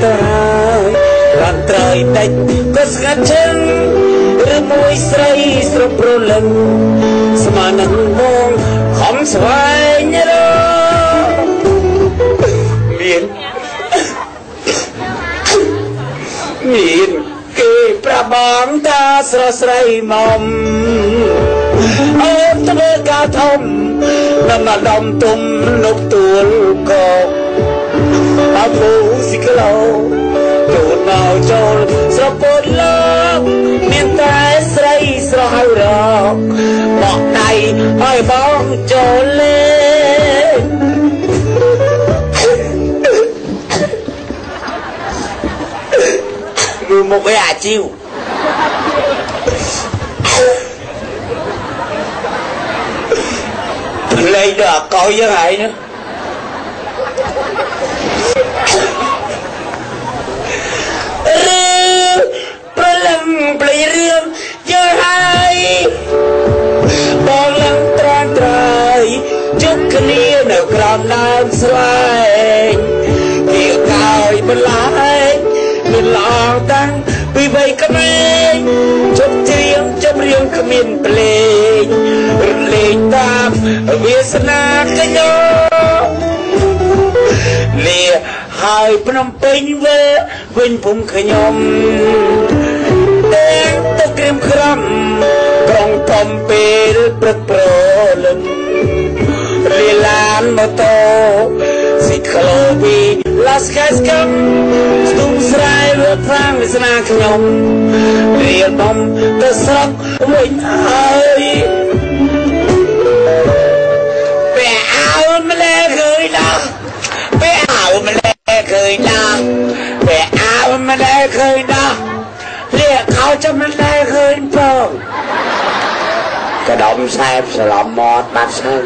ទៅហើយរត់ត្រយតិចក៏ស្ងាត់ឈឹងឬមួយស្រីស្រប់ប្រលឹងស្មាននឹងបងខំស្វែងរកមានគេប្របងតាស្រស់ស្រីមុំអូនធ្វើការធំនៅមកដំទុំនុកទួលកោអពូសិក្លោចូលមកចូលស្រពុតលោកមានតែស្រីស្រស់ហើយរកបកដៃឲ្យបងចូលលេងមើលមុខឯអាជីវលេងដល់កោយ៉ាងហើយណាប្រលឹងប្លៃរឿងយកហើយបងឡើងត្រានត្រៃជុកគ្នានៅក្រោមដើមស្លែងវាកោយបន្លាយមានល្អតាំងពីវ័យក្មេងជប់ច្រៀងជប់រៀងគ្មានភ្លេងរលេងតាមវាសនាកញ្ញោលាហើយភ្នំពេញវិញភូមិខ្ញុំតែងទៅក្រៀមក្រំក្រុងធំពេលព្រឹកព្រលឹមលាឡានម៉ូតូស៊ីក្លូវីឡាស្កែស្កំស្ទុំស្រែលើប្រាំងវាសនាខ្ញុំរៀលបំទៅស្រុកវិញហើយពេលអើម្លេះឃើញដល់ពេលអើម្លេះឃើញដល់ពេលអើម្លេះឃើញដល់លាខោចាំម្លេះឃើញផងកដុំសែបស្លំមាត់បាត់ស្ហឹង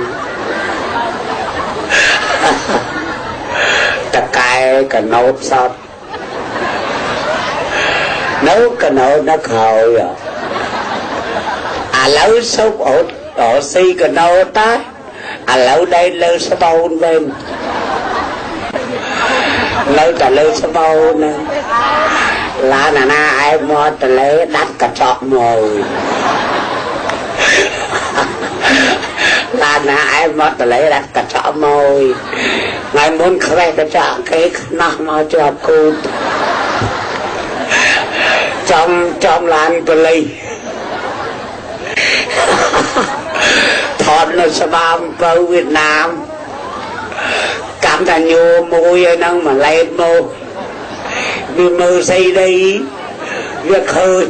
តកែកណោតសតនៅកណោតនៅខោឥឡូវសុបអត់អស៊ីកណោតតាឥឡូវដេកលើស្បូនវិញនៅតែលើស្បូនហ្នឹងឡានណាឯងមកតលេដាត់កញ្ចក់មកឡានណាឯងមកតលេដាត់កញ្ចក់មកថ្ងៃមុនខ្វេះកញ្ចក់គេខ្នោះមកជាប់គូតចំឡានប៉ូលីសថតនៅស្បាមបើវៀតណាមកម្មតាញោមួយឯហ្នឹងមកលេបមកវាមើលស្អីដីវាឃើញ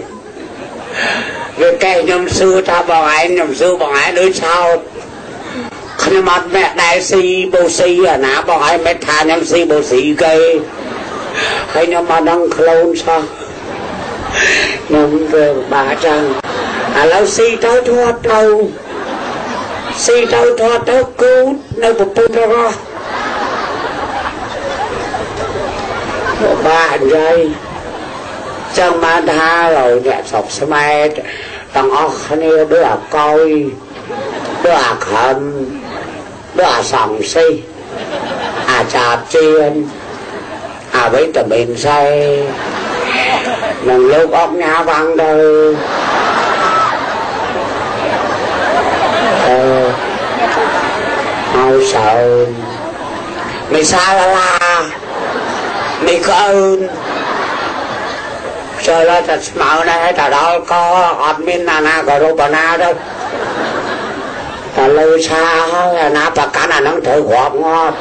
វាកែខ្ញុំសួរថាបងឯងខ្ញុំសួរបងឯងដូចឆោតខ្ញុំអត់មែនដែរស៊ីបូស៊ីអាណាបងឯងមិនថាខ្ញុំស៊ីបូស៊ីគេហើយខ្ញុំមកដឹងខ្លួនសោះខ្ញុំវាបាក់ចឹងឥឡូវស៊ីទៅធាត់ទៅស៊ីទៅធាត់ទៅគូនៅពពុទ្ធរបស់បាក់និយាយចឹងបានថាអ្នកស្រុកស្មែទាំងអស់គ្នាដូចអាកោយដូចអាខំដូចអាសំស៊ីអាចាបជៀនអាវីតាមីនសេនឹងលោកអុកញ៉ាវាំងទៅហើយសើមិនសាឡាមិនកូនចូលតែស្មៅដែរតែដល់ក៏អត់មានណាក៏រូបណាទៅតែលើឆាហើយអាណាប្រកាន់អាហ្នឹងត្រូវរាប់ងាប់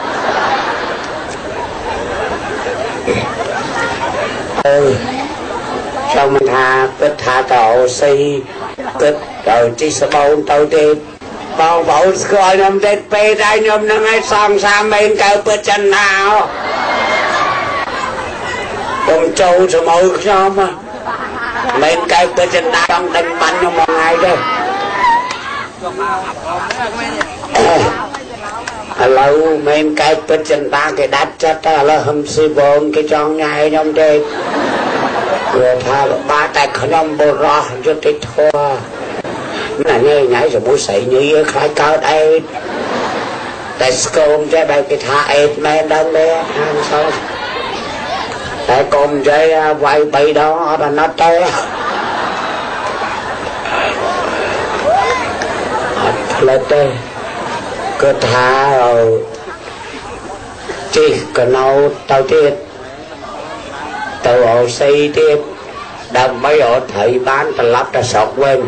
ចាំមិនថាគិតថាតើស៊ីគិតទៅជីសបូនទៅទេបងប្អូនស្គាល់ខ្ញុំទេពេលដែរខ្ញុំនឹងឲ្យសងសាមេនកៅពិតចិនណាខ្ញុំចូលជាមួយខ្ញុំមិនកៅពិតចិនណាต้องដេញបាញ់ខ្ញុំមួយថ្ងៃទេឥឡូវមិនកៅពិតចិនណាគេដាច់ចិត្តទៅឥឡូវហឹមស៊ីបងគេចង់ញ៉ាយខ្ញុំទេព្រោះថាបាតែខ្ញុំបរោះយុទ្ធធម៌ណាញ៉ៃជាមួយស្រីញីខ្លាចកើតអេតតែស្គមចេះបែបគេថាអេតមែនដល់ទេអានសោះ តែកុំចេះវាយ3ដងអត់អាណិតទេអត់ផ្លេចទេគឺថាជីកណៅទៅទៀតទៅអូសីទៀតដើម្បីឲ្យថៃបានត្រឡប់ទៅស្រុកវិញ